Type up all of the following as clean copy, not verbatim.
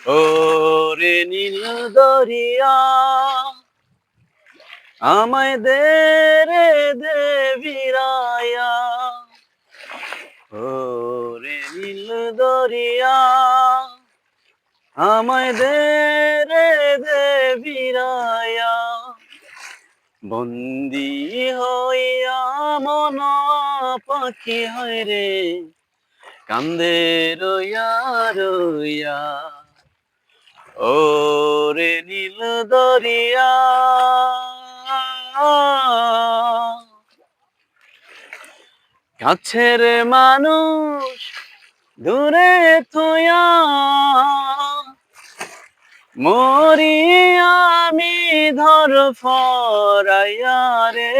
ও রে নীল দরিয়া আমায় দে রে দে ভিড়াইয়া ও রে নীল দরিয়া আমায় দে রে দে ভিড়াইয়া বন্দি হইয়া মন পাখি হয় রে কান্দে রইয়া রইয়া ও রে নীল দরিয়া কাছের মানুষ দূরে থইয়া মরি আমি ধর ফরাইয়া রে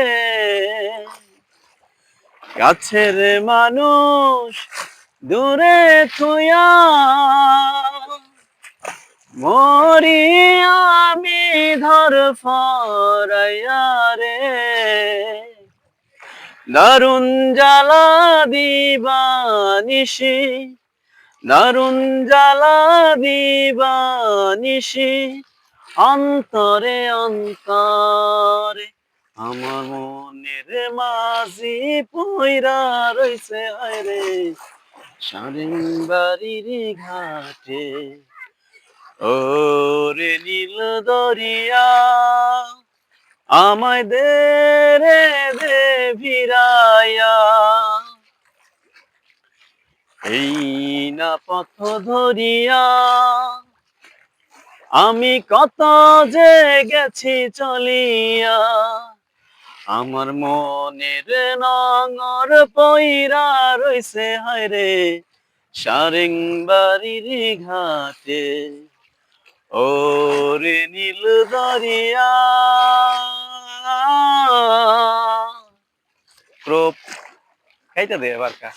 কাছের মানুষ দূরে থইয়া মরি আমি ধর ফরাইয়া রে দারুণ জ্বালা দিবানিশি দারুণ জ্বালা দিবানিশি অন্তরে অন্তরে আমার মনের মাঝি পইরা রইছে আরে সারেং বাড়ির ঘাটে ও রে নীল দরিয়া আমায় দে রে দে ভিড়াইয়া এই না পথ ধরিয়া আমি কত যে গেছি চলিয়া আমার মনের নঙর পইরা রইছে হায়রে সারেং বাড়ির ঘাটে ও রে নীল দরিয়া ক্রোপ খাইতে দে এবার কা